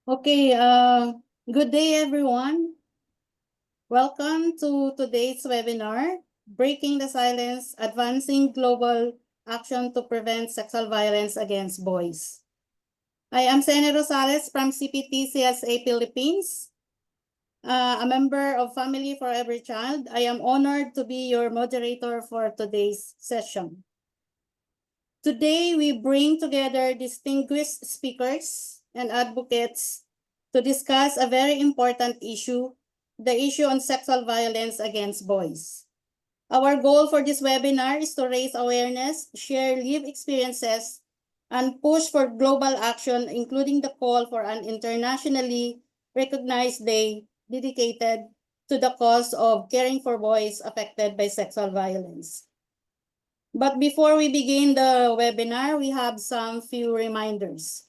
Okay, good day everyone. Welcome to today's webinar, Breaking the Silence, Advancing Global Action to Prevent Sexual Violence Against Boys. I am Sene Rosales from CPT CSA Philippines, a member of Family for Every Child. I am honored to be your moderator for today's session. Today, we bring together distinguished speakers and advocates to discuss a very important issue, the issue on sexual violence against boys. Our goal for this webinar is to raise awareness, share lived experiences, and push for global action, including the call for an internationally recognized day dedicated to the cause of caring for boys affected by sexual violence. But before we begin the webinar, we have some few reminders.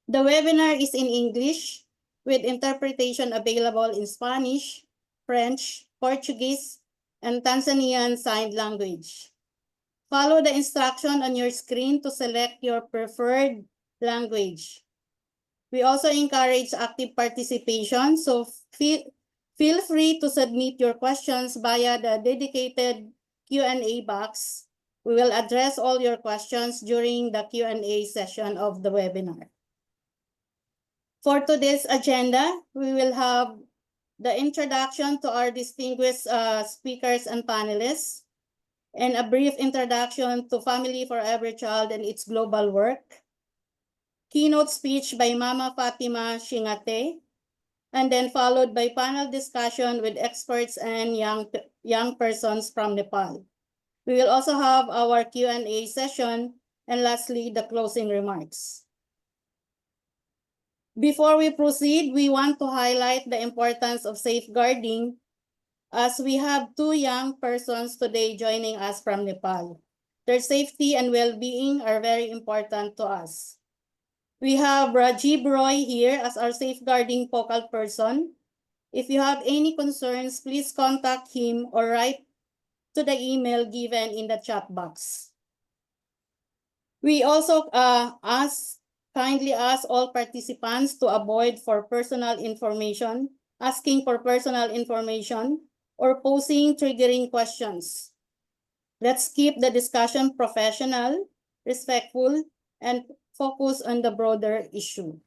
The webinar is in English with interpretation available in Spanish, French, Portuguese, and Tanzanian Sign Language. Follow the instruction on your screen to select your preferred language. We also encourage active participation, so feel free to submit your questions via the dedicated Q&A box. We will address all your questions during the Q&A session of the webinar. For today's agenda, we will have the introduction to our distinguished speakers and panelists, and a brief introduction to Family for Every Child and its global work, keynote speech by Mama Fatima Singhateh, and then followed by panel discussion with experts and young persons from Nepal. We will also have our Q&A session, and lastly, the closing remarks. Before we proceed, we want to highlight the importance of safeguarding, as we have two young persons today joining us from Nepal. Their safety and well-being are very important to us. We have Rajiv Roy here as our safeguarding focal person. If you have any concerns, please contact him or write to the email given in the chat box. We also kindly ask all participants to avoid asking for personal information, or posing triggering questions. Let's keep the discussion professional, respectful, and focus on the broader issue.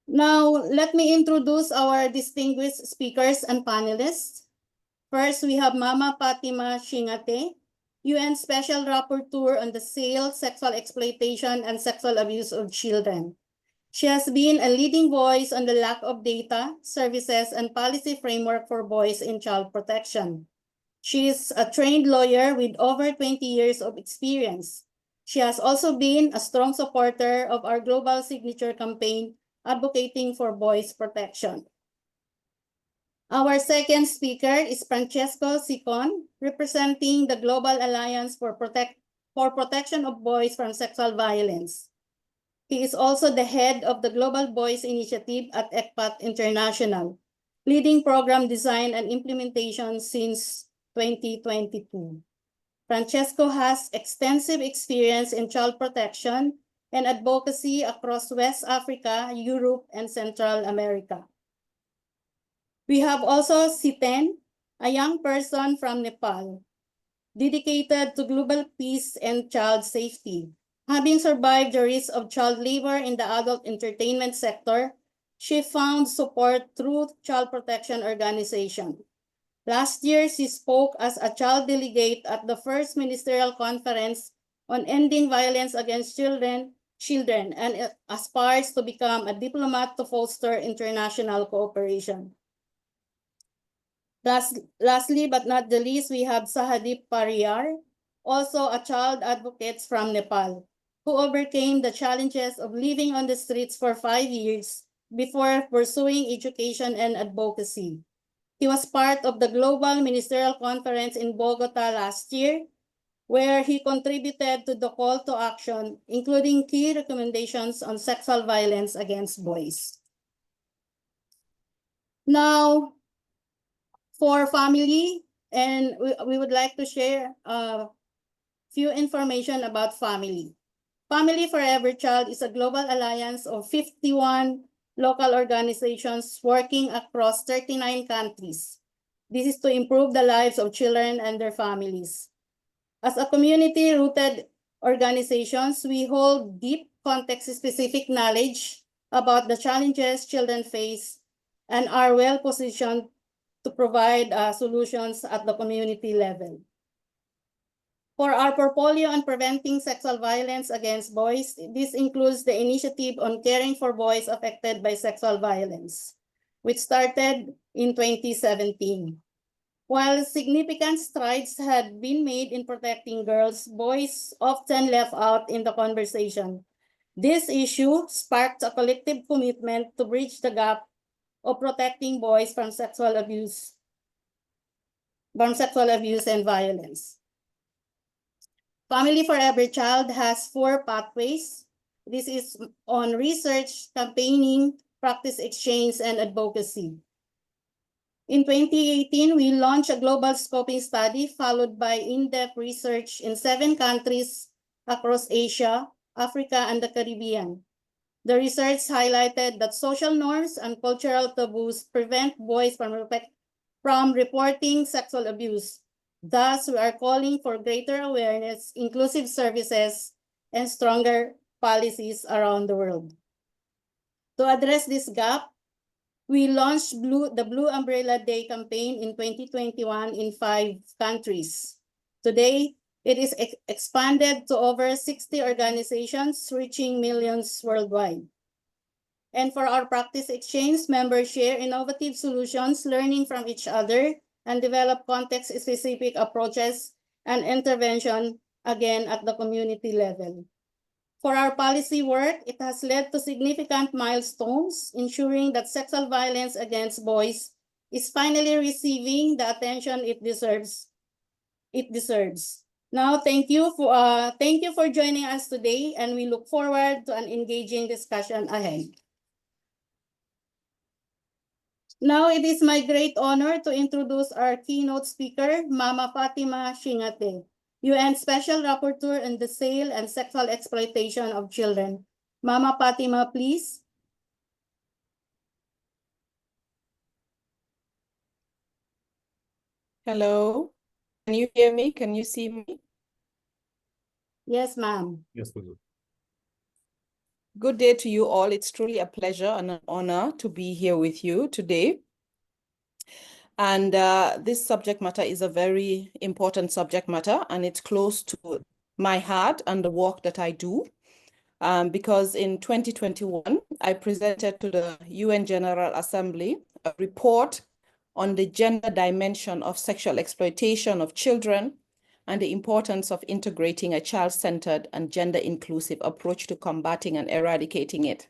Now, let me introduce our distinguished speakers and panelists. First, we have Mama Fatima Singhateh, UN Special Rapporteur on the sale, sexual exploitation, and sexual abuse of children. She has been a leading voice on the lack of data, services, and policy framework for boys in child protection. She is a trained lawyer with over 20 years of experience. She has also been a strong supporter of our global signature campaign advocating for boys' protection. Our second speaker is Francesco Sicon, representing the Global Alliance for Protection of Boys from Sexual Violence. He is also the head of the Global Boys Initiative at ECPAT International, leading program design and implementation since 2022. Francesco has extensive experience in child protection and advocacy across West Africa, Europe, and Central America. We have also Siten, a young person from Nepal, dedicated to global peace and child safety. Having survived the risk of child labor in the adult entertainment sector, she found support through child protection organization. Last year, she spoke as a child delegate at the first ministerial conference on ending violence against children, and aspires to become a diplomat to foster international cooperation. Lastly, but not the least, we have Sahadip Pariyar, also a child advocate from Nepal, who overcame the challenges of living on the streets for 5 years before pursuing education and advocacy. He was part of the Global Ministerial Conference in Bogota last year, where he contributed to the call to action, including key recommendations on sexual violence against boys. Now, for family, and we would like to share a few information about family. Family for Every Child is a global alliance of 51 local organizations working across 39 countries. This is to improve the lives of children and their families. As a community-rooted organizations, we hold deep context-specific knowledge about the challenges children face and are well-positioned to provide solutions at the community level. For our portfolio on preventing sexual violence against boys, this includes the initiative on caring for boys affected by sexual violence, which started in 2017. While significant strides had been made in protecting girls, boys often left out in the conversation. This issue sparked a collective commitment to bridge the gap of protecting boys from sexual abuse and violence. Family for Every Child has 4 pathways. This is on research, campaigning, practice exchange, and advocacy. In 2018, we launched a global scoping study followed by in-depth research in 7 countries across Asia, Africa, and the Caribbean. The research highlighted that social norms and cultural taboos prevent boys from reporting sexual abuse. Thus, we are calling for greater awareness, inclusive services, and stronger policies around the world. To address this gap, we launched the Blue Umbrella Day campaign in 2021 in 5 countries. Today, it is expanded to over 60 organizations, reaching millions worldwide. And for our practice exchange, members share innovative solutions, learning from each other, and develop context-specific approaches and intervention, again, at the community level. For our policy work, it has led to significant milestones, ensuring that sexual violence against boys is finally receiving the attention it deserves. Now, thank you for joining us today, and we look forward to an engaging discussion ahead. Now, it is my great honor to introduce our keynote speaker, Mama Fatima Singhateh, UN Special Rapporteur on the Sale and Sexual Exploitation of Children. Mama Fatima, please. Hello, can you hear me? Can you see me? Yes, ma'am. Yes, we do. Good day to you all. It's truly a pleasure and an honor to be here with you today. And this subject matter is a very important subject matter, and it's close to my heart and the work that I do. Because in 2021, I presented to the UN General Assembly a report on the gender dimension of sexual exploitation of children and the importance of integrating a child-centered and gender-inclusive approach to combating and eradicating it.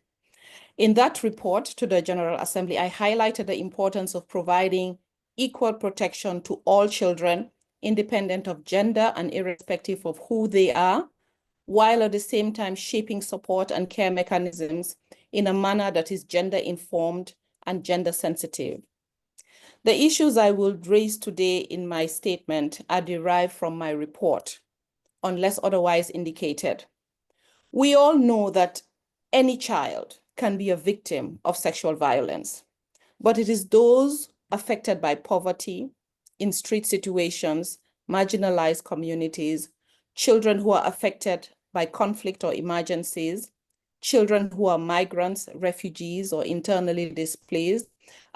In that report to the General Assembly, I highlighted the importance of providing equal protection to all children, independent of gender and irrespective of who they are, while at the same time shaping support and care mechanisms in a manner that is gender-informed and gender-sensitive. The issues I will raise today in my statement are derived from my report, unless otherwise indicated. We all know that any child can be a victim of sexual violence, but it is those affected by poverty, in street situations, marginalized communities, children who are affected by conflict or emergencies, children who are migrants, refugees, or internally displaced,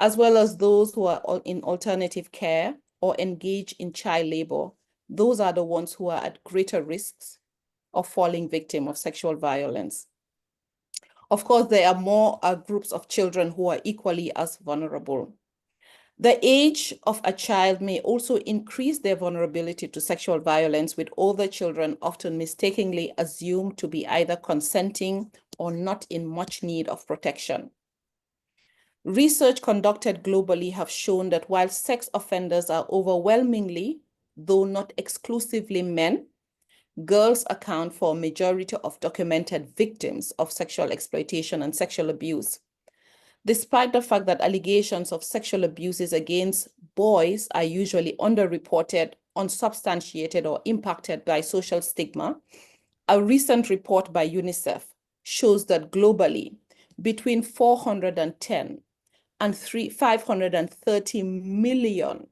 as well as those who are in alternative care or engage in child labor. Those are the ones who are at greater risks of falling victim of sexual violence. Of course, there are more groups of children who are equally as vulnerable. The age of a child may also increase their vulnerability to sexual violence, with older children often mistakenly assumed to be either consenting or not in much need of protection. Research conducted globally have shown that while sex offenders are overwhelmingly, though not exclusively, men, girls account for a majority of documented victims of sexual exploitation and sexual abuse. Despite the fact that allegations of sexual abuses against boys are usually underreported, unsubstantiated, or impacted by social stigma, A recent report by UNICEF shows that globally, between 410 and 530 million,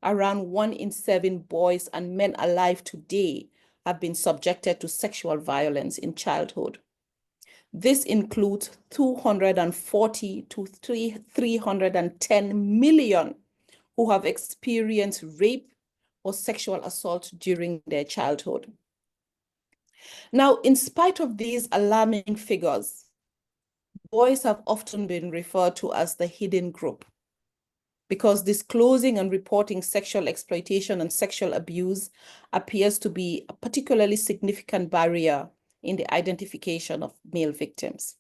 around 1 in 7 boys and men alive today have been subjected to sexual violence in childhood. This includes 240 to 310 million who have experienced rape or sexual assault during their childhood. Now, in spite of these alarming figures, boys have often been referred to as the hidden group because disclosing and reporting sexual exploitation and sexual abuse appears to be a particularly significant barrier in the identification of male victims.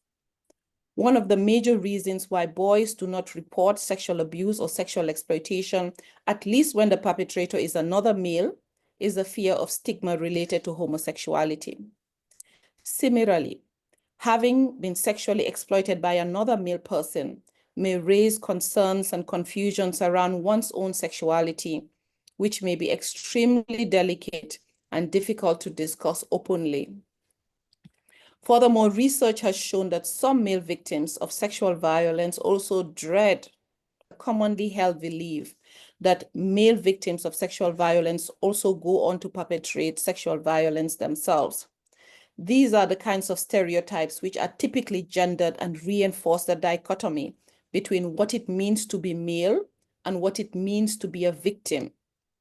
One of the major reasons why boys do not report sexual abuse or sexual exploitation, at least when the perpetrator is another male, is the fear of stigma related to homosexuality. Similarly, having been sexually exploited by another male person may raise concerns and confusions around one's own sexuality, which may be extremely delicate and difficult to discuss openly. Furthermore, research has shown that some male victims of sexual violence also dread a commonly held belief that male victims of sexual violence also go on to perpetrate sexual violence themselves. These are the kinds of stereotypes which are typically gendered and reinforce the dichotomy between what it means to be male and what it means to be a victim.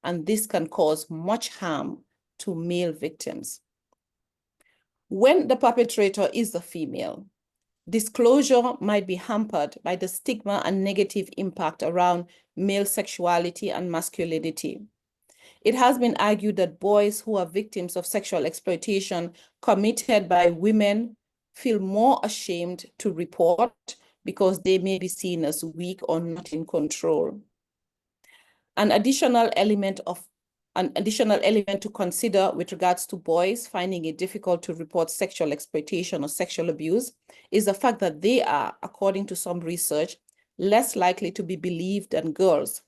And this can cause much harm to male victims. When the perpetrator is a female, disclosure might be hampered by the stigma and negative impact around male sexuality and masculinity. It has been argued that boys who are victims of sexual exploitation committed by women feel more ashamed to report because they may be seen as weak or not in control. An additional element to consider with regards to boys finding it difficult to report sexual exploitation or sexual abuse is the fact that they are, according to some research, less likely to be believed than girls.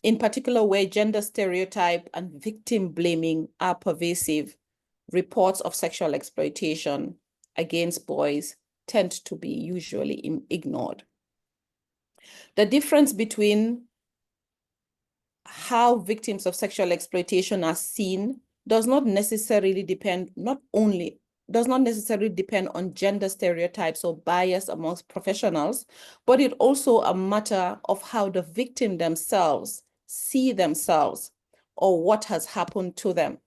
In particular, where gender stereotype and victim blaming are pervasive, reports of sexual exploitation against boys tend to be usually ignored. The difference between how victims of sexual exploitation are seen does not necessarily depend on gender stereotypes or bias amongst professionals, but it also a matter of how the victim themselves see themselves or what has happened to them.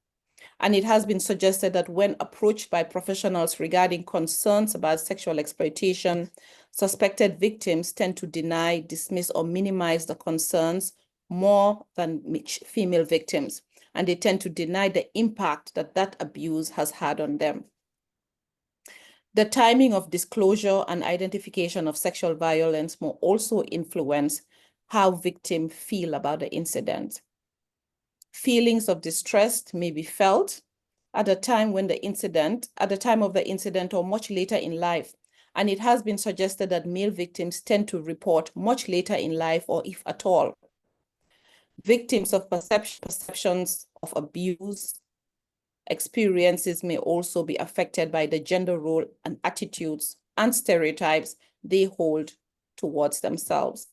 And it has been suggested that when approached by professionals regarding concerns about sexual exploitation, suspected victims tend to deny, dismiss, or minimize the concerns more than female victims, and they tend to deny the impact that that abuse has had on them. The timing of disclosure and identification of sexual violence may also influence how victims feel about the incident. Feelings of distress may be felt at the time of the incident or much later in life. And it has been suggested that male victims tend to report much later in life, or if at all. Victims of perceptions of abuse experiences may also be affected by the gender role and attitudes and stereotypes they hold towards themselves.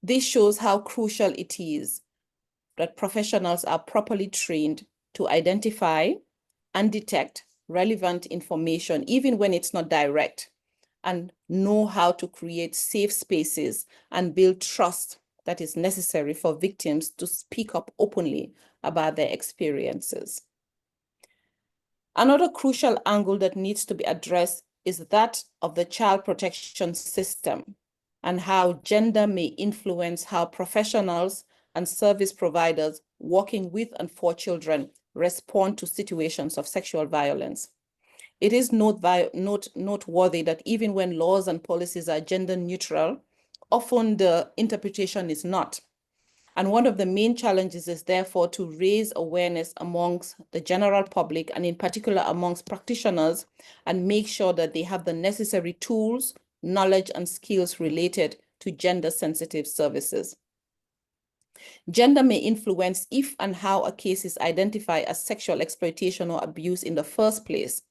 This shows how crucial it is that professionals are properly trained to identify and detect relevant information, even when it's not direct, and know how to create safe spaces and build trust that is necessary for victims to speak up openly about their experiences. Another crucial angle that needs to be addressed is that of the child protection system and how gender may influence how professionals and service providers working with and for children respond to situations of sexual violence. It is noteworthy that even when laws and policies are gender neutral, often the interpretation is not. And one of the main challenges is therefore to raise awareness amongst the general public and in particular amongst practitioners and make sure that they have the necessary tools, knowledge, and skills related to gender sensitive services. Gender may influence if and how a case is identified as sexual exploitation or abuse in the first place.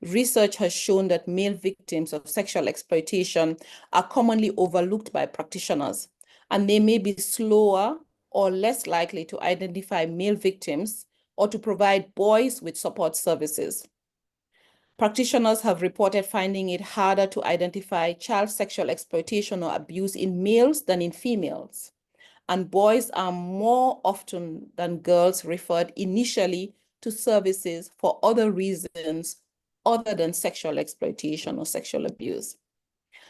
Research has shown that male victims of sexual exploitation are commonly overlooked by practitioners, and they may be slower or less likely to identify male victims or to provide boys with support services. Practitioners have reported finding it harder to identify child sexual exploitation or abuse in males than in females. And boys are more often than girls referred initially to services for other reasons other than sexual exploitation or sexual abuse.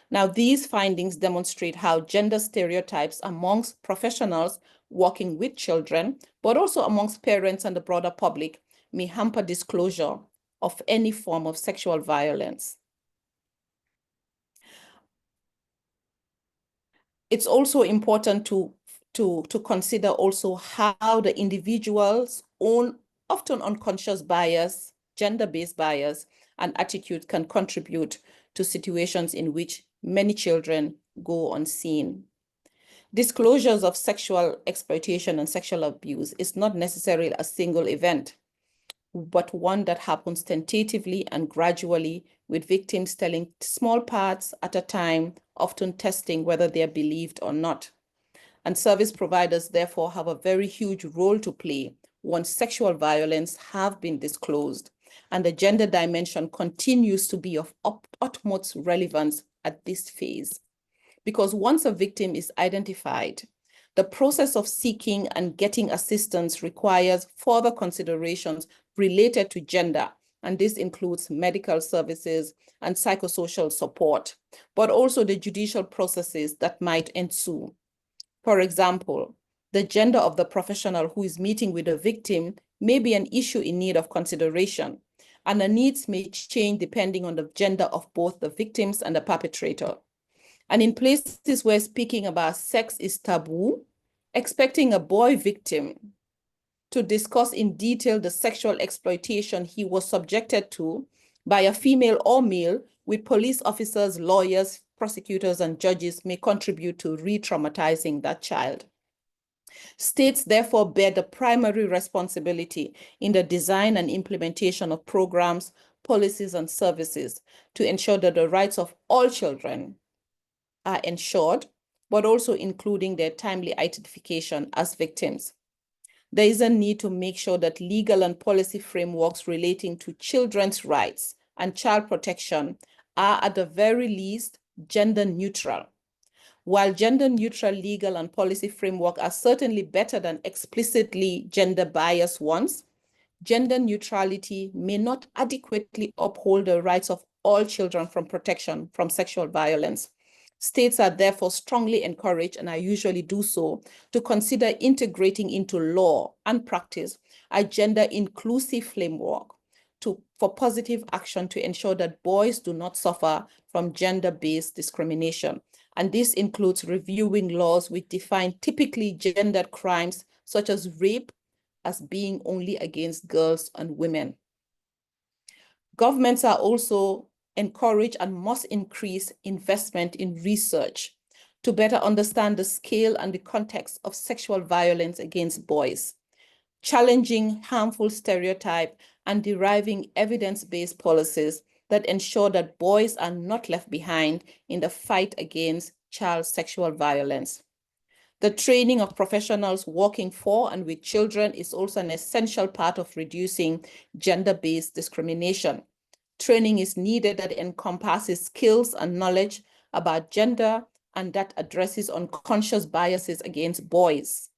Now, these findings demonstrate how gender stereotypes amongst professionals working with children, but also amongst parents and the broader public, may hamper disclosure of any form of sexual violence. It's also important to consider also how the individual's own often unconscious bias, gender-based bias, and attitude can contribute to situations in which many children go unseen. Disclosures of sexual exploitation and sexual abuse is not necessarily a single event, but one that happens tentatively and gradually, with victims telling small parts at a time, often testing whether they are believed or not. And service providers therefore have a very huge role to play once sexual violence have been disclosed. And the gender dimension continues to be of utmost relevance at this phase. Because once a victim is identified, the process of seeking and getting assistance requires further considerations related to gender, and this includes medical services and psychosocial support, but also the judicial processes that might ensue. For example, the gender of the professional who is meeting with a victim may be an issue in need of consideration, and the needs may change depending on the gender of both the victims and the perpetrator. And in places where speaking about sex is taboo, expecting a boy victim to discuss in detail the sexual exploitation he was subjected to by a female or male with police officers, lawyers, prosecutors, and judges may contribute to re-traumatizing that child. States therefore bear the primary responsibility in the design and implementation of programs, policies, and services to ensure that the rights of all children are ensured, but also including their timely identification as victims. There is a need to make sure that legal and policy frameworks relating to children's rights and child protection are at the very least gender neutral. While gender neutral legal and policy framework are certainly better than explicitly gender biased ones, gender neutrality may not adequately uphold the rights of all children from protection from sexual violence. States are therefore strongly encouraged, and I usually do so, to consider integrating into law and practice a gender inclusive framework for positive action to ensure that boys do not suffer from gender-based discrimination. And this includes reviewing laws which define typically gendered crimes such as rape as being only against girls and women. Governments are also encouraged and must increase investment in research to better understand the scale and the context of sexual violence against boys, challenging harmful stereotypes and deriving evidence-based policies that ensure that boys are not left behind in the fight against child sexual violence. The training of professionals working for and with children is also an essential part of reducing gender-based discrimination. Training is needed that encompasses skills and knowledge about gender and that addresses unconscious biases against boys.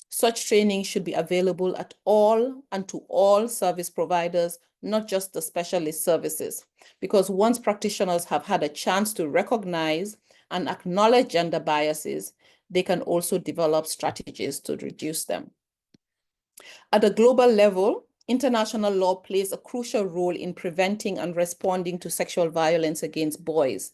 Such training should be available at all and to all service providers, not just the specialist services, because once practitioners have had a chance to recognize and acknowledge gender biases, they can also develop strategies to reduce them. At a global level, international law plays a crucial role in preventing and responding to sexual violence against boys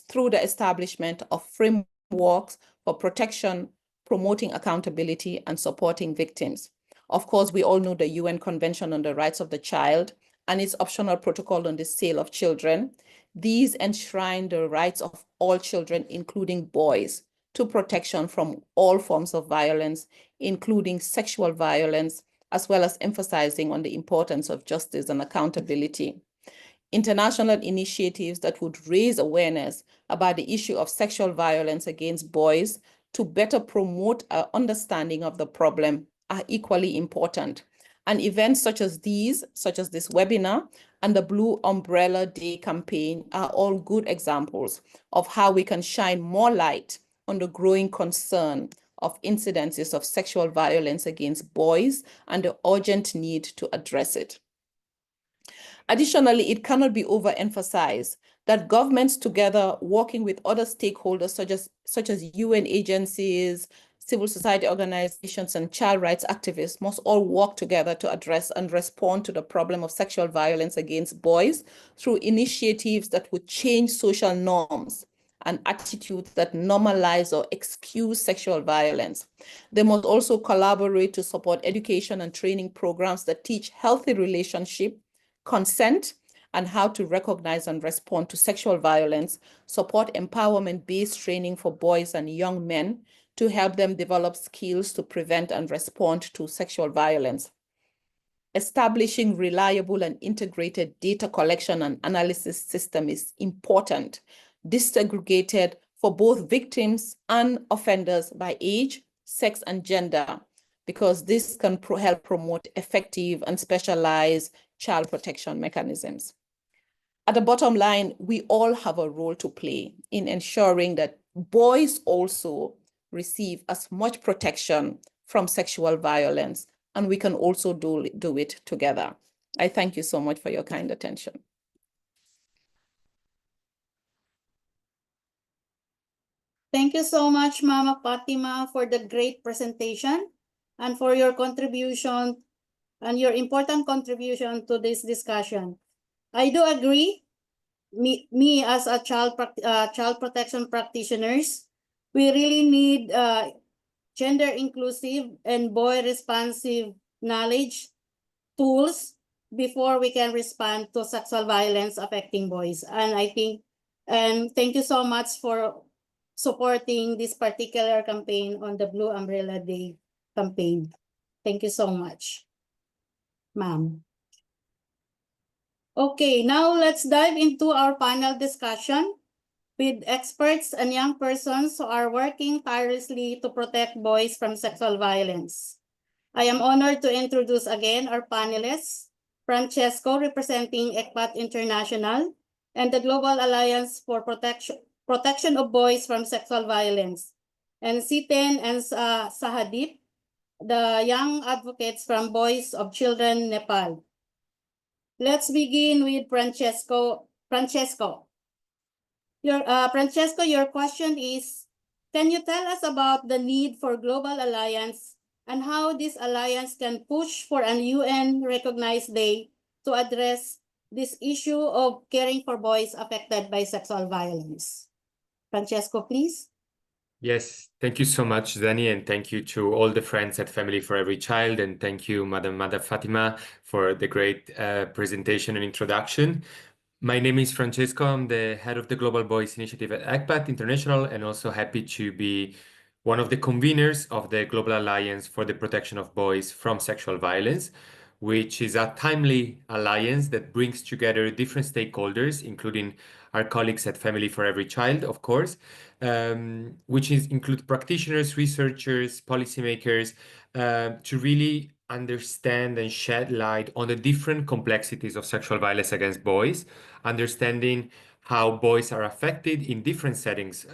through the establishment of frameworks for protection, promoting accountability, and supporting victims. Of course, we all know the UN Convention on the Rights of the Child and its optional protocol on the sale of children. These enshrine the rights of all children, including boys, to protection from all forms of violence, including sexual violence, as well as emphasizing on the importance of justice and accountability. International initiatives that would raise awareness about the issue of sexual violence against boys to better promote our understanding of the problem are equally important. And events such as this webinar and the Blue Umbrella Day campaign are all good examples of how we can shine more light on the growing concern of incidences of sexual violence against boys and the urgent need to address it. Additionally, it cannot be overemphasized that governments together working with other stakeholders such as UN agencies, civil society organizations, and child rights activists must all work together to address and respond to the problem of sexual violence against boys through initiatives that would change social norms and attitudes that normalize or excuse sexual violence. They must also collaborate to support education and training programs that teach healthy relationship, consent, and how to recognize and respond to sexual violence, support empowerment-based training for boys and young men to help them develop skills to prevent and respond to sexual violence. Establishing reliable and integrated data collection and analysis system is important, disaggregated for both victims and offenders by age, sex, and gender, because this can help promote effective and specialized child protection mechanisms. At the bottom line, we all have a role to play in ensuring that boys also receive as much protection from sexual violence, and we can also do it together. I thank you so much for your kind attention. Thank you so much, Mama Fatima, for the great presentation and for your contribution and your important contribution to this discussion. I do agree, me as a child protection practitioners, we really need gender inclusive and boy responsive knowledge tools before we can respond to sexual violence affecting boys. And I think, and thank you so much for supporting this particular campaign on the Blue Umbrella Day campaign. Thank you so much, ma'am. Okay, now let's dive into our panel discussion with experts and young persons who are working tirelessly to protect boys from sexual violence. I am honored to introduce again our panelists, Francesco representing ECPAT International and the Global Alliance for Protection of Boys from Sexual Violence, and Siten and Sahadip, the young advocates from Voice of Children, Nepal. Let's begin with Francesco. Francesco, your question is, can you tell us about the need for global alliance and how this alliance can push for an UN-recognized day to address this issue of caring for boys affected by sexual violence? Francesco, please. Yes, thank you so much, Zani, and thank you to all the friends at Family for Every Child, and thank you, Madam Fatima, for the great presentation and introduction. My name is Francesco. I'm the head of the Global Boys Initiative at ECPAT International, and also happy to be one of the conveners of the Global Alliance for the Protection of Boys from Sexual Violence, which is a timely alliance that brings together different stakeholders, including our colleagues at Family for Every Child, of course, which include practitioners, researchers, policymakers, to really understand and shed light on the different complexities of sexual violence against boys, understanding how boys are affected in different settings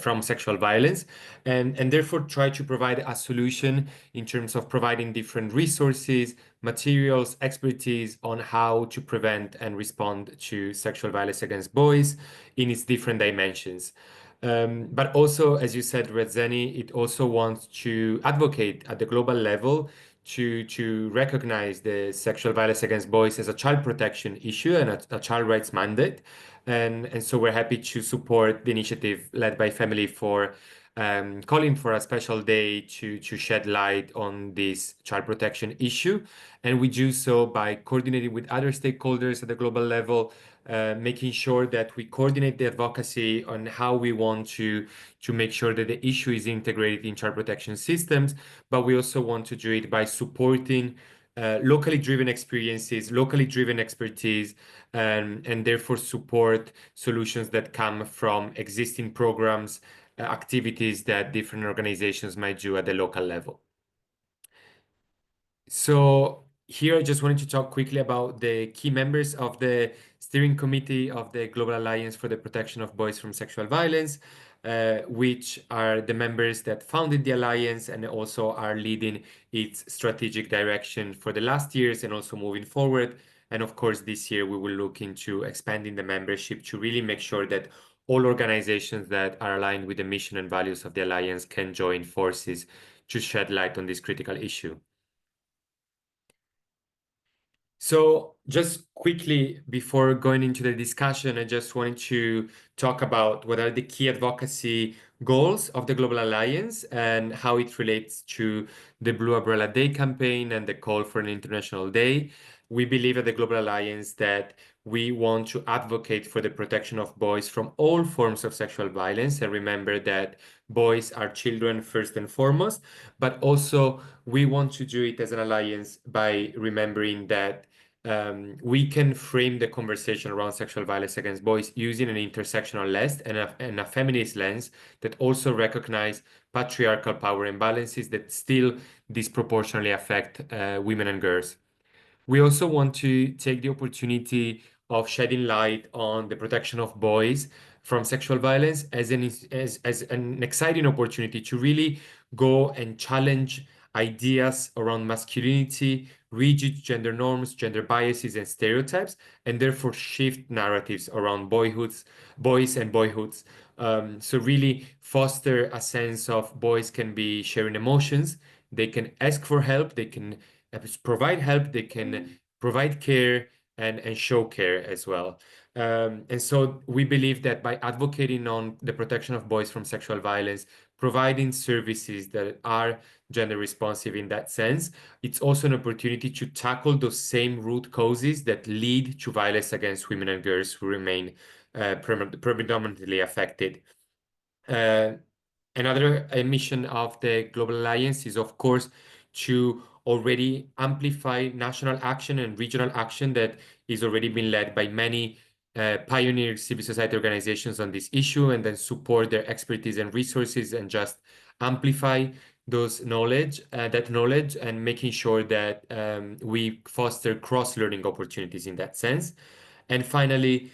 from sexual violence, and therefore try to provide a solution in terms of providing different resources, materials, expertise on how to prevent and respond to sexual violence against boys in its different dimensions. But also, as you said, Redzeni, it also wants to advocate at the global level to recognize the sexual violence against boys as a child protection issue and a child rights mandate. And so we're happy to support the initiative led by Family for calling for a special day to shed light on this child protection issue. And we do so by coordinating with other stakeholders at the global level, making sure that we coordinate the advocacy on how we want to make sure that the issue is integrated in child protection systems. But we also want to do it by supporting locally driven experiences, locally driven expertise, and therefore support solutions that come from existing programs, activities that different organizations might do at the local level. So here I just wanted to talk quickly about the key members of the steering committee of the Global Alliance for the Protection of Boys from Sexual Violence, which are the members that founded the alliance and also are leading its strategic direction for the last years and also moving forward. And of course, this year we will look into expanding the membership to really make sure that all organizations that are aligned with the mission and values of the alliance can join forces to shed light on this critical issue. So just quickly, before going into the discussion, I just wanted to talk about what are the key advocacy goals of the Global Alliance and how it relates to the Blue Umbrella Day campaign and the call for an International Day. We believe at the Global Alliance that we want to advocate for the protection of boys from all forms of sexual violence. And remember that boys are children first and foremost, but also we want to do it as an alliance by remembering that we can frame the conversation around sexual violence against boys using an intersectional lens and a feminist lens that also recognize patriarchal power imbalances that still disproportionately affect women and girls. We also want to take the opportunity of shedding light on the protection of boys from sexual violence as an exciting opportunity to really go and challenge ideas around masculinity, rigid gender norms, gender biases, and stereotypes, and therefore shift narratives around boys and boyhoods. So really foster a sense of boys can be sharing emotions, they can ask for help, they can provide help, they can provide care and show care as well. And so we believe that by advocating on the protection of boys from sexual violence, providing services that are gender responsive in that sense, it's also an opportunity to tackle those same root causes that lead to violence against women and girls who remain predominantly affected. Another mission of the Global Alliance is, of course, to already amplify national action and regional action that is already been led by many pioneer civil society organizations on this issue, and then support their expertise and resources and just amplify that knowledge and making sure that we foster cross-learning opportunities in that sense. And finally,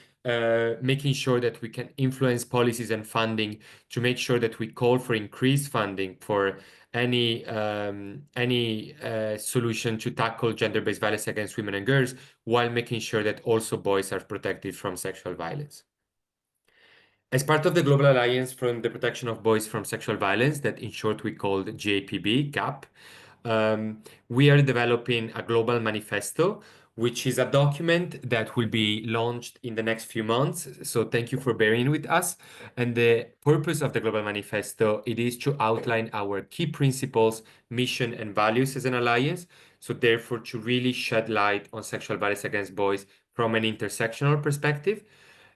making sure that we can influence policies and funding to make sure that we call for increased funding for any solution to tackle gender-based violence against women and girls, while making sure that also boys are protected from sexual violence. As part of the Global Alliance for the Protection of Boys from Sexual Violence, that in short we call GAPB, we are developing a global manifesto, which is a document that will be launched in the next few months. So thank you for bearing with us. And the purpose of the Global Manifesto, it is to outline our key principles, mission, and values as an alliance. So therefore, to really shed light on sexual violence against boys from an intersectional perspective,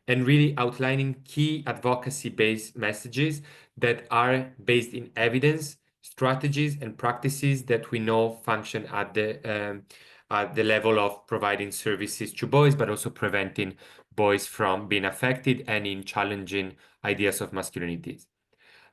and really outlining key advocacy-based messages that are based in evidence, strategies, and practices that we know function at the level of providing services to boys, but also preventing boys from being affected and in challenging ideas of masculinities.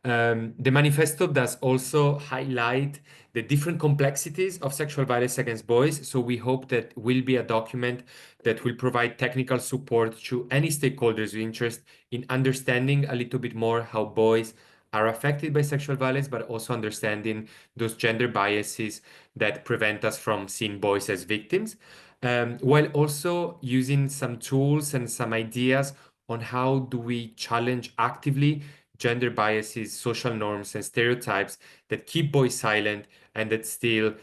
The manifesto does also highlight the different complexities of sexual violence against boys. So we hope that will be a document that will provide technical support to any stakeholders with interest in understanding a little bit more how boys are affected by sexual violence, but also understanding those gender biases that prevent us from seeing boys as victims, while also using some tools and some ideas on how do we challenge actively gender biases, social norms, and stereotypes that keep boys silent and that still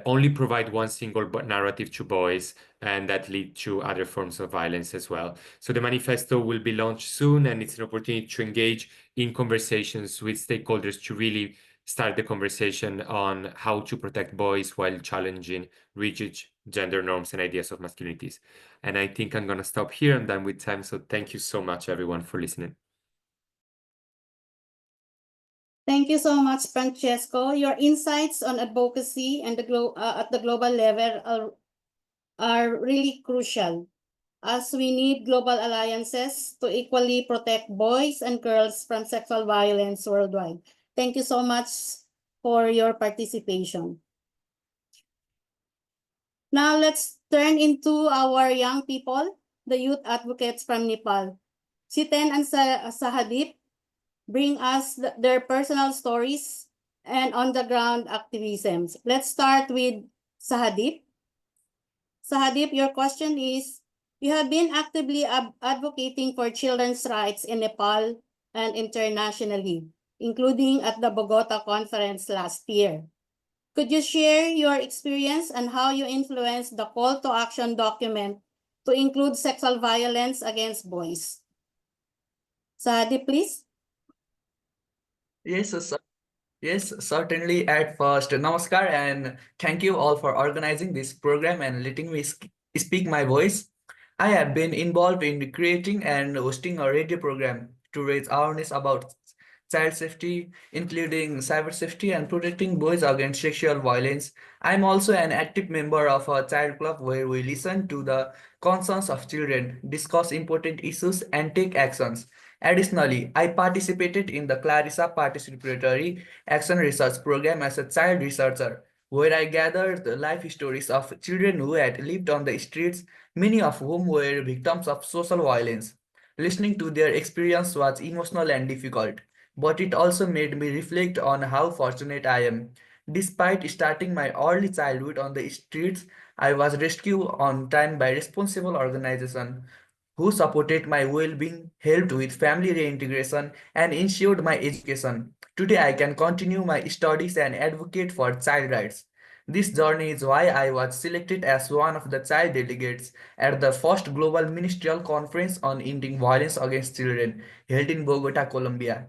only provide one single narrative to boys and that lead to other forms of violence as well. So the manifesto will be launched soon, and it's an opportunity to engage in conversations with stakeholders to really start the conversation on how to protect boys while challenging rigid gender norms and ideas of masculinities. And I think I'm going to stop here. I'm done with time. So thank you so much, everyone, for listening. Thank you so much, Francesco. Your insights on advocacy and at the global level are really crucial, as we need global alliances to equally protect boys and girls from sexual violence worldwide. Thank you so much for your participation. Now let's turn into our young people, the youth advocates from Nepal. Siten and Sahadip bring us their personal stories and on-the-ground activisms. Let's start with Sahadip. Sahadip, your question is, you have been actively advocating for children's rights in Nepal and internationally, including at the Bogota conference last year. Could you share your experience and how you influenced the call to action document to include sexual violence against boys? Sahadip, please. Yes, sir. Yes, certainly. At first, namaskar, and thank you all for organizing this program and letting me speak my voice. I have been involved in creating and hosting a radio program to raise awareness about child safety, including cyber safety and protecting boys against sexual violence. I'm also an active member of a child club where we listen to the concerns of children, discuss important issues, and take actions. Additionally, I participated in the Clarissa Participatory Action Research Program as a child researcher, where I gathered the life stories of children who had lived on the streets, many of whom were victims of social violence. Listening to their experience was emotional and difficult, but it also made me reflect on how fortunate I am. Despite starting my early childhood on the streets, I was rescued on time by responsible organizations who supported my well-being, helped with family reintegration, and ensured my education. Today, I can continue my studies and advocate for child rights. This journey is why I was selected as one of the child delegates at the first Global Ministerial Conference on Ending Violence Against Children held in Bogota, Colombia.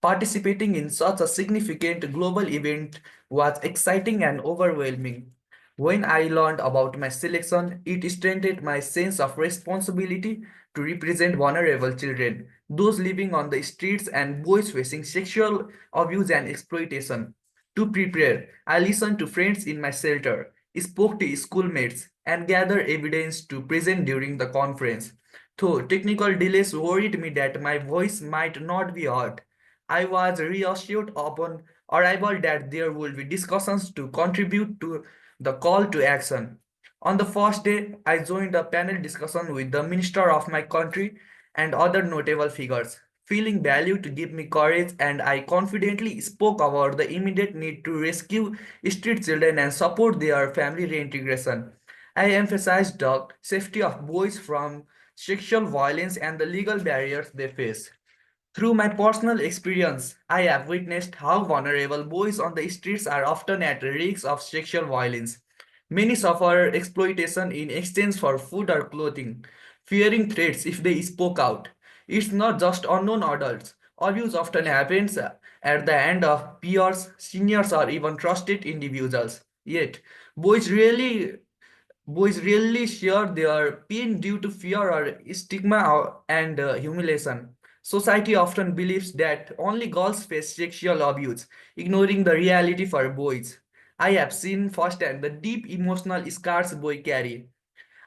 Participating in such a significant global event was exciting and overwhelming. When I learned about my selection, it strengthened my sense of responsibility to represent vulnerable children, those living on the streets and boys facing sexual abuse and exploitation. To prepare, I listened to friends in my shelter, spoke to schoolmates, and gathered evidence to present during the conference. Though technical delays worried me that my voice might not be heard, I was reassured upon arrival that there would be discussions to contribute to the call to action. On the first day, I joined a panel discussion with the minister of my country and other notable figures. Feeling valued to give me courage, and I confidently spoke about the immediate need to rescue street children and support their family reintegration. I emphasized the safety of boys from sexual violence and the legal barriers they face. Through my personal experience, I have witnessed how vulnerable boys on the streets are often at risk of sexual violence. Many suffer exploitation in exchange for food or clothing, fearing threats if they spoke out. It's not just unknown adults. Abuse often happens at the hand of peers, seniors, or even trusted individuals. Yet, boys really boys rarely share their pain due to fear or stigma and humiliation. Society often believes that only girls face sexual abuse, ignoring the reality for boys. I have seen firsthand the deep emotional scars boys carry.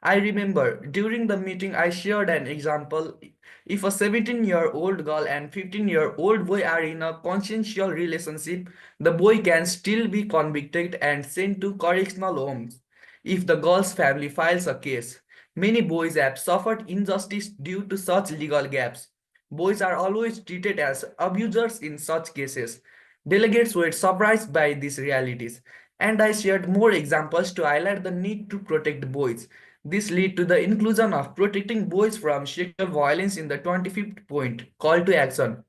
I remember during the meeting I shared an example. If a 17-year-old girl and 15-year-old boy are in a consensual relationship, the boy can still be convicted and sent to correctional homes. If the girl's family files a case, many boys have suffered injustice due to such legal gaps. Boys are always treated as abusers in such cases. Delegates were surprised by these realities, and I shared more examples to highlight the need to protect boys. This led to the inclusion of protecting boys from sexual violence in the 25th point, call to action.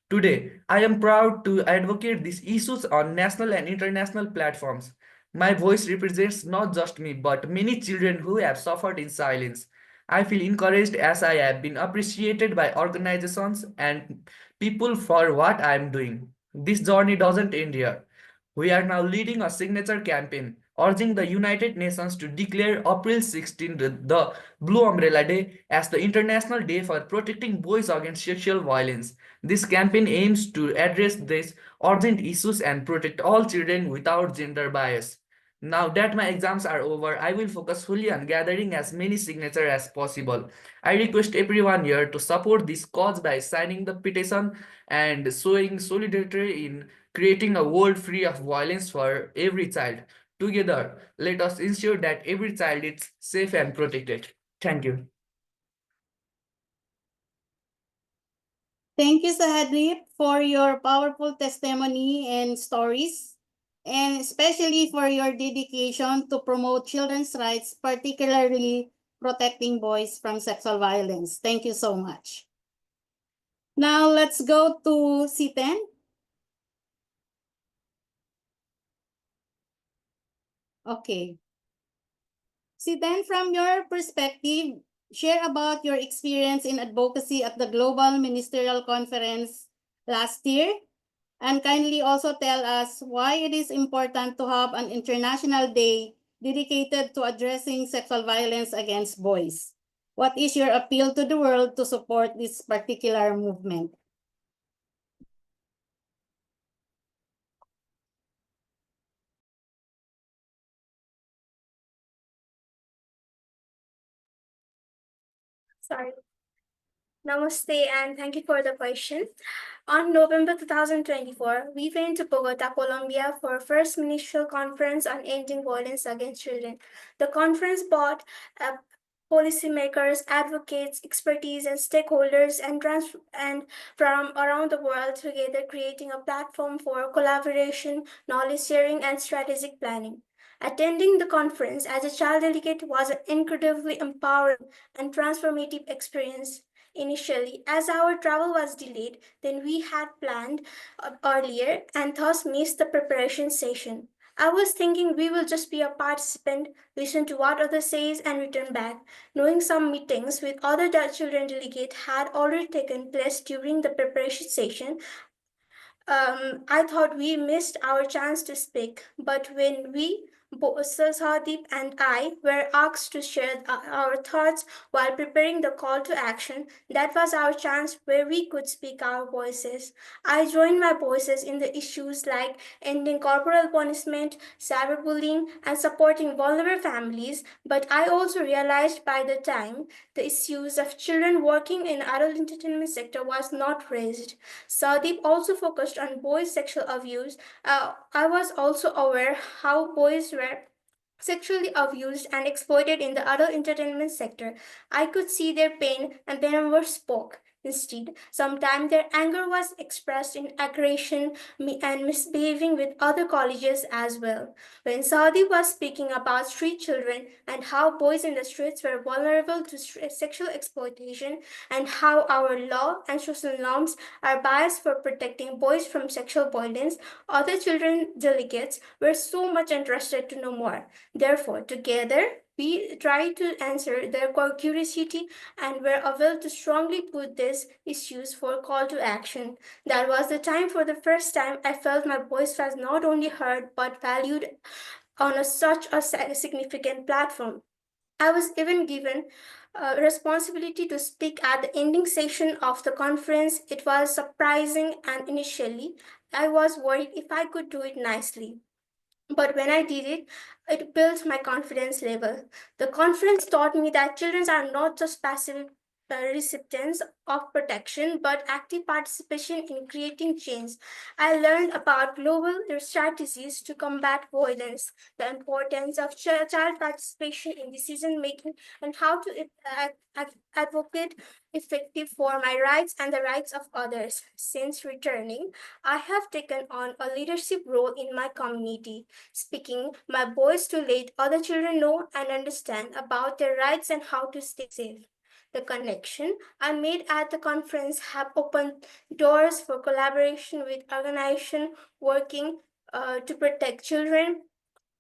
Today, I am proud to advocate these issues on national and international platforms. My voice represents not just me, but many children who have suffered in silence. I feel encouraged as I have been appreciated by organizations and people for what I am doing. This journey doesn't end here. We are now leading a signature campaign urging the United Nations to declare April 16 the Blue Umbrella Day as the International Day for Protecting Boys Against Sexual Violence. This campaign aims to address these urgent issues and protect all children without gender bias. Now that my exams are over, I will focus fully on gathering as many signatures as possible. I request everyone here to support this cause by signing the petition and showing solidarity in creating a world free of violence for every child. Together, let us ensure that every child is safe and protected. Thank you. Thank you, Sahadip, for your powerful testimony and stories, and especially for your dedication to promote children's rights, particularly protecting boys from sexual violence. Thank you so much. Now let's go to C10. Okay. C10, from your perspective, share about your experience in advocacy at the Global Ministerial Conference last year, and kindly also tell us why it is important to have an international day dedicated to addressing sexual violence against boys. What is your appeal to the world to support this particular movement? Sorry. Namaste and thank you for the question. On November 2024, we went to Bogota, Colombia for our first ministerial conference on ending violence against children. The conference brought policymakers, advocates, expertise, and stakeholders and from around the world together, creating a platform for collaboration, knowledge sharing, and strategic planning. Attending the conference as a child delegate was an incredibly empowering and transformative experience. Initially, as our travel was delayed than we had planned earlier and thus missed the preparation session. I was thinking we will just be a participant, listen to what others says and return back, knowing some meetings with other children delegates had already taken place during the preparation session. I thought we missed our chance to speak, but when Sadeep and I were asked to share our thoughts while preparing the call to action, that was our chance where we could speak our voices. I joined my voices in the issues like ending corporal punishment, cyberbullying, and supporting vulnerable families, but I also realized by the time the issues of children working in adult entertainment sector was not raised. Sadeep also focused on boys' sexual abuse. I was also aware how boys were sexually abused and exploited in the adult entertainment sector. I could see their pain and they never spoke. Instead, sometimes their anger was expressed in aggression and misbehaving with other colleges as well. When Saudi was speaking about street children and how boys in the streets were vulnerable to sexual exploitation and how our law and social norms are biased for protecting boys from sexual violence, other children delegates were so much interested to know more. Therefore, together, we try to answer their curiosity and were able to strongly put these issues for call to action. That was the time for the first time I felt my voice was not only heard but valued on such a significant platform. I was even given a responsibility to speak at the ending session of the conference. It was surprising, and initially, I was worried if I could do it nicely. But when I did it, it built my confidence level. The conference taught me that children are not just passive recipients of protection, but active participation in creating change. I learned about global strategies to combat violence, the importance of child participation in decision making, and how to advocate effective for my rights and the rights of others. Since returning, I have taken on a leadership role in my community, speaking my voice to let other children know and understand about their rights and how to stay safe. The connection I made at the conference have opened doors for collaboration with organizations working to protect children.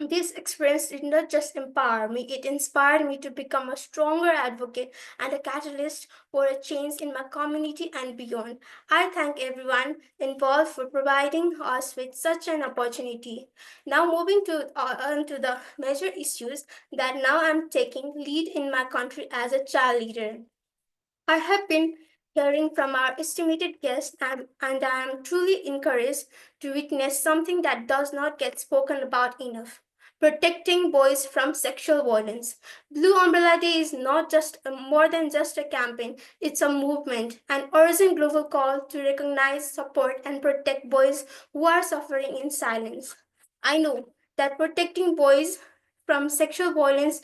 This experience did not just empower me, it inspired me to become a stronger advocate and a catalyst for a change in my community and beyond. I thank everyone involved for providing us with such an opportunity. Now, moving on to the major issues that now I'm taking lead in my country as a child leader. I have been hearing from our estimated guests, and I am truly encouraged to witness something that does not get spoken about enough: protecting boys from sexual violence. Blue Umbrella Day is not just more than just a campaign, it's a movement, an urgent global call to recognize, support, and protect boys who are suffering in silence. I know that protecting boys from sexual violence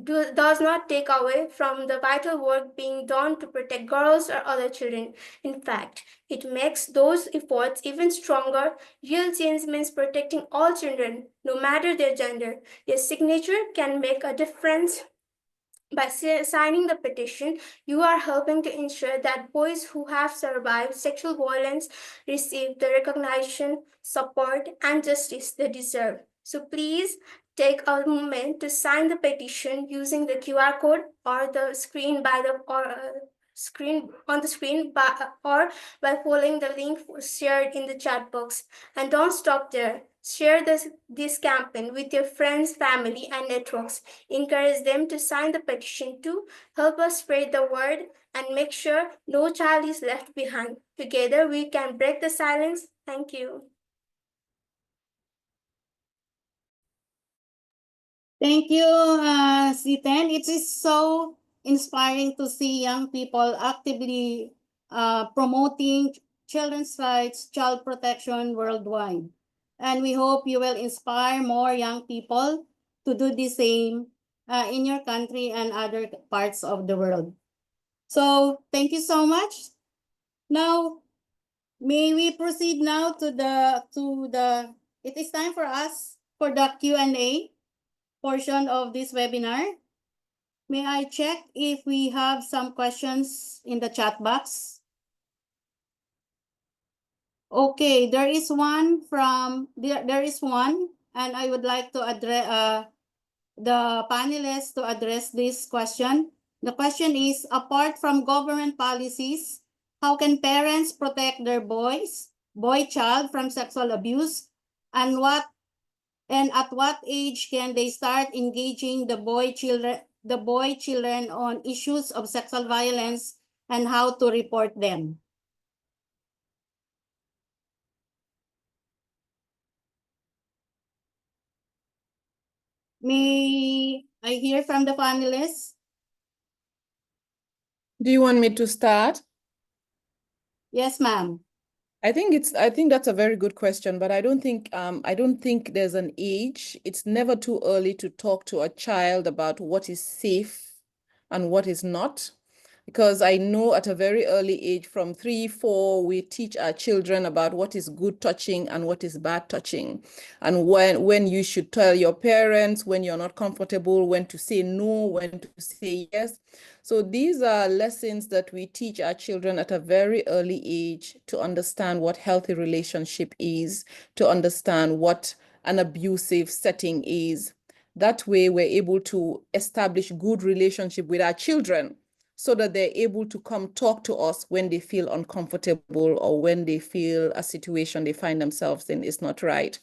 does not take away from the vital work being done to protect girls or other children. In fact, it makes those efforts even stronger. Real change means protecting all children, no matter their gender. Your signature can make a difference. By signing the petition, you are helping to ensure that boys who have survived sexual violence receive the recognition, support, and justice they deserve. So please take a moment to sign the petition using the QR code or the screen by the screen on the screen or by following the link shared in the chat box. And don't stop there. Share this campaign with your friends, family, and networks. Encourage them to sign the petition too. Help us spread the word and make sure no child is left behind. Together we can break the silence. Thank you. Thank you, Siten. It is so inspiring to see young people actively promoting children's rights, child protection worldwide. And we hope you will inspire more young people to do the same in your country and other parts of the world. So thank you so much. Now, may we proceed now to it is time for us for the Q&A portion of this webinar. May I check if we have some questions in the chat box? Okay, there is one, and I would like to address the panelists to address this question. The question is, apart from government policies, how can parents protect their boy child from sexual abuse, and at what age can they start engaging the boy children on issues of sexual violence and how to report them? May I hear from the panelists? Do you want me to start? Yes, ma'am. I think that's a very good question, but I don't think there's an age. It's never too early to talk to a child about what is safe and what is not. Because I know at a very early age, from 3, 4, we teach our children about what is good touching and what is bad touching. And when you should tell your parents, when you're not comfortable, when to say no, when to say yes. So these are lessons that we teach our children at a very early age to understand what healthy relationship is, to understand what an abusive setting is. That way we're able to establish good relationship with our children, so that they're able to come talk to us when they feel uncomfortable or when they feel a situation they find themselves in is not right.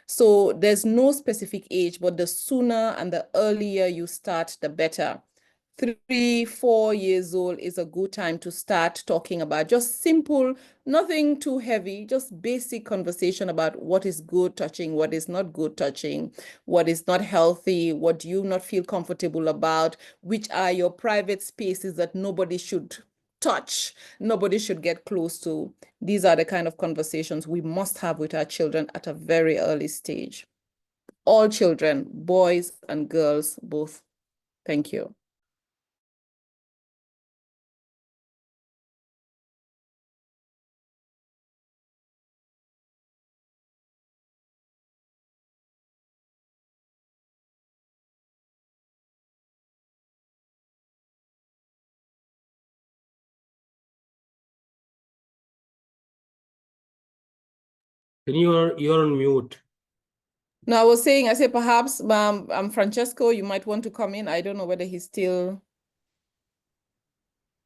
So there's no specific age, but the sooner and the earlier you start, the better. 3, 4 years old is a good time to start talking about just simple, nothing too heavy, just basic conversation about what is good touching, what is not good touching, what is not healthy, what do you not feel comfortable about, which are your private spaces that nobody should touch, nobody should get close to. These are the kind of conversations we must have with our children at a very early stage. All children, boys and girls, both. Thank you. You're on mute. No, I said perhaps Francesco, you might want to come in. I don't know whether he's still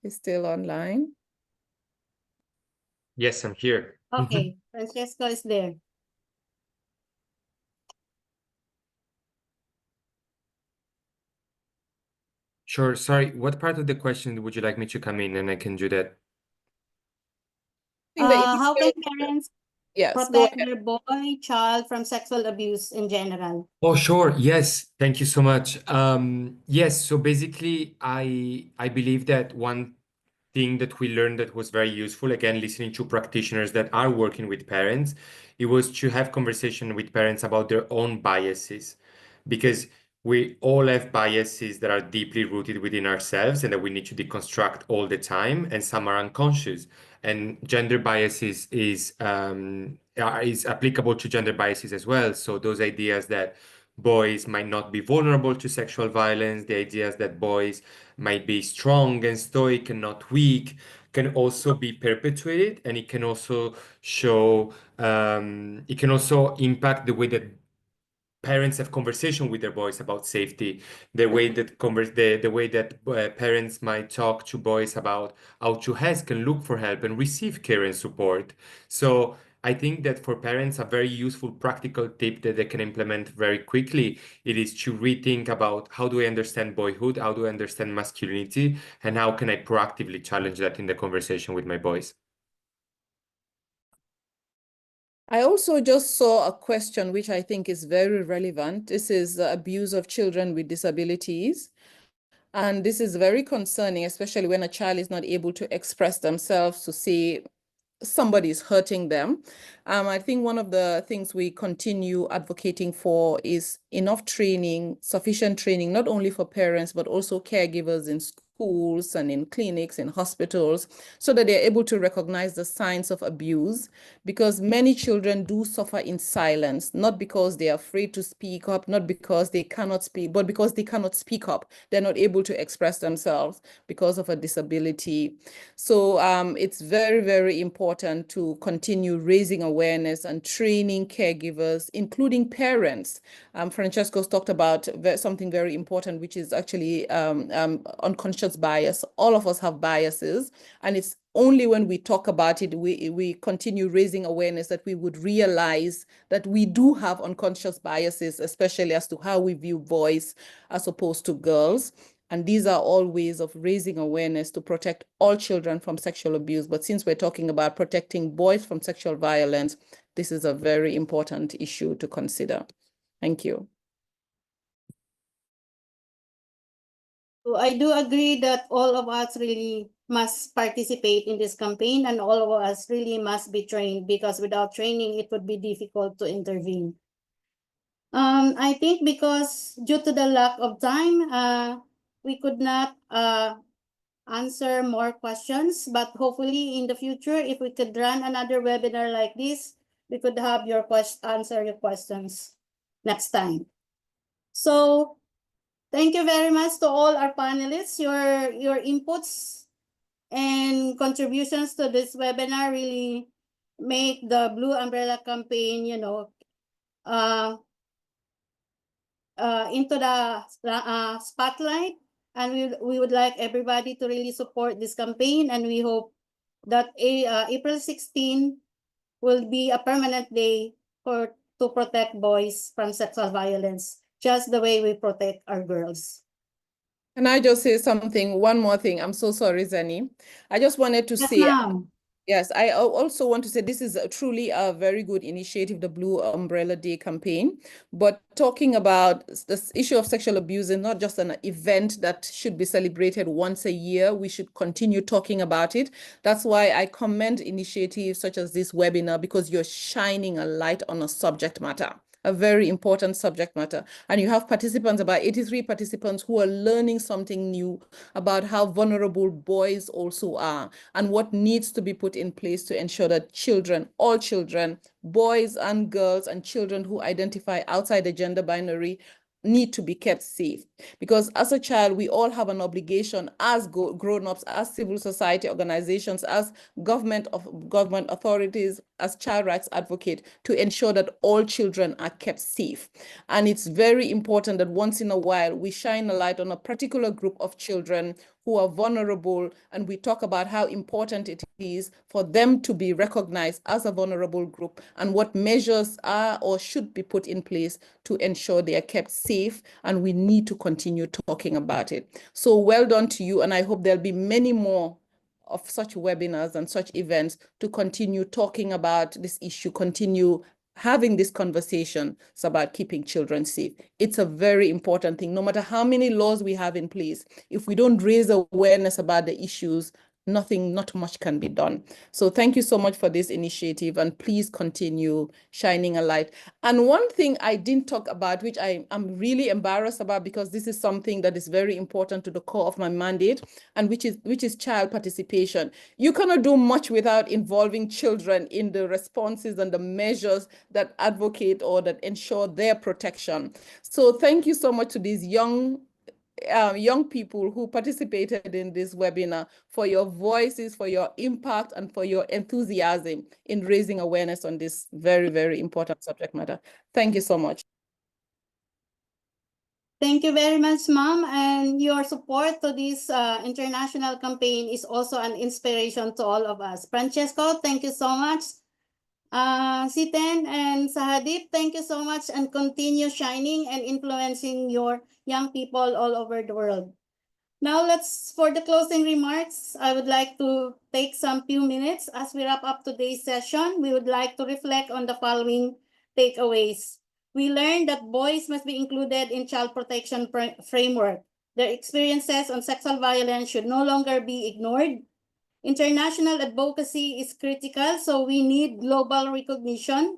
online. Yes, I'm here. Okay, Francesco is there. Sure. Sorry, what part of the question would you like me to come in and I can do that? I think the How can initial- parents Yes, go protect ahead. their boy child from sexual abuse in general? Oh, sure. Yes. Thank you so much. Yes. So basically, I believe that one thing that we learned that was very useful, again, listening to practitioners that are working with parents, it was to have conversation with parents about their own biases, because we all have biases that are deeply rooted within ourselves and that we need to deconstruct all the time, and some are unconscious. And gender biases is applicable to gender biases as well. So those ideas that boys might not be vulnerable to sexual violence, the ideas that boys might be strong and stoic and not weak, can also be perpetuated, and it can also it can also impact the way that parents have conversation with their boys about safety, the way that the way that parents might talk to boys about how to ask and look for help and receive care and support. So I think that for parents, a very useful practical tip that they can implement very quickly, it is to rethink about how do I understand boyhood, how do I understand masculinity, and how can I proactively challenge that in the conversation with my boys. I also just saw a question which I think is very relevant. This is the abuse of children with disabilities. And this is very concerning, especially when a child is not able to express themselves, to say somebody is hurting them. I think one of the things we continue advocating for is enough training, sufficient training, not only for parents, but also caregivers in schools and in clinics, in hospitals, so that they're able to recognize the signs of abuse, because many children do suffer in silence, not because they're afraid to speak up, not because they cannot speak, but because they cannot speak up. They're not able to express themselves because of a disability. So it's very, very important to continue raising awareness and training caregivers, including parents. Francesco's talked about something very important, which is actually unconscious bias. All of us have biases, and it's only when we talk about it, we continue raising awareness, that we would realize that we do have unconscious biases, especially as to how we view boys as opposed to girls. And these are all ways of raising awareness to protect all children from sexual abuse. But since we're talking about protecting boys from sexual violence, this is a very important issue to consider. Thank you. So I do agree that all of us really must participate in this campaign, and all of us really must be trained, because without training, it would be difficult to intervene. I think because due to the lack of time, we could not answer more questions, but hopefully in the future, if we could run another webinar like this, we could have answer your questions next time. So thank you very much to all our panelists. Your inputs and contributions to this webinar really make the Blue Umbrella campaign, into the spotlight. And we would like everybody to really support this campaign, and we hope that April 16 will be a permanent day to protect boys from sexual violence, just the way we protect our girls. Can I just say something, one more thing? I'm so sorry, Zani. I just wanted to Yes, say, ma'am. yes, I also want to say this is truly a very good initiative, the Blue Umbrella Day campaign. But talking about this issue of sexual abuse is not just an event that should be celebrated once a year. We should continue talking about it. That's why I commend initiatives such as this webinar, because you're shining a light on a subject matter, a very important subject matter. And you have participants, about 83 participants, who are learning something new about how vulnerable boys also are, and what needs to be put in place to ensure that children, all children, boys and girls, and children who identify outside the gender binary, need to be kept safe, because as a child, we all have an obligation as grown-ups, as civil society organizations, as government authorities, as child rights advocate, to ensure that all children are kept safe. And it's very important that once in a while we shine a light on a particular group of children who are vulnerable, and we talk about how important it is for them to be recognized as a vulnerable group and what measures are or should be put in place to ensure they are kept safe, and we need to continue talking about it. So well done to you, and I hope there'll be many more of such webinars and such events to continue talking about this issue, continue having this conversation about keeping children safe. It's a very important thing. No matter how many laws we have in place, if we don't raise awareness about the issues, not much can be done. So thank you so much for this initiative, and please continue shining a light. And one thing I didn't talk about, which I'm really embarrassed about, because this is something that is very important to the core of my mandate, and which is child participation. You cannot do much without involving children in the responses and the measures that advocate or that ensure their protection. So thank you so much to these young people who participated in this webinar, for your voices, for your impact, and for your enthusiasm in raising awareness on this very, very important subject matter. Thank you so much. Thank you very much, Ma'am. And your support to this international campaign is also an inspiration to all of us. Francesco, thank you so much. Siten and Sahadip, thank you so much, and continue shining and influencing your young people all over the world. Now for the closing remarks, I would like to take some few minutes as we wrap up today's session. We would like to reflect on the following takeaways. We learned that boys must be included in child protection framework. Their experiences on sexual violence should no longer be ignored. International advocacy is critical, so we need global recognition,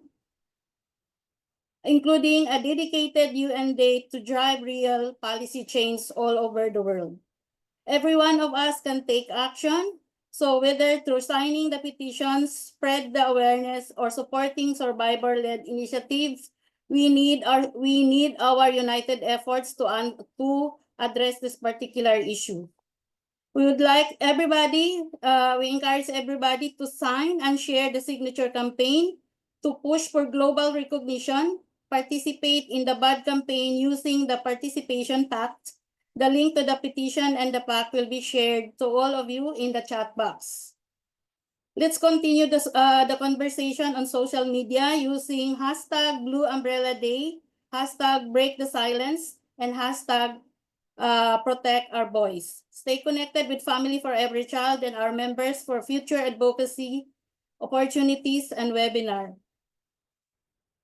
including a dedicated UN Day to drive real policy change all over the world. Every one of us can take action. So whether through signing the petitions, spread the awareness, or supporting survivor-led initiatives, we need our united efforts to address this particular issue. We would like we encourage everybody to sign and share the signature campaign to push for global recognition, participate in the BAD campaign using the participation pact. The link to the petition and the pact will be shared to all of you in the chat box. Let's continue the conversation on social media using hashtag Blue Umbrella Day, hashtag Break the Silence, and hashtag Protect Our Boys. Stay connected with Family for Every Child and our members for future advocacy opportunities and webinar.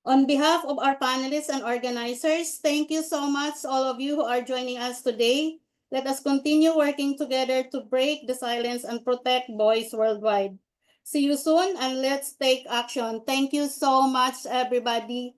On behalf of our panelists and organizers, thank you so much, all of you who are joining us today. Let us continue working together to break the silence and protect boys worldwide. See you soon, and let's take action. Thank you so much, everybody.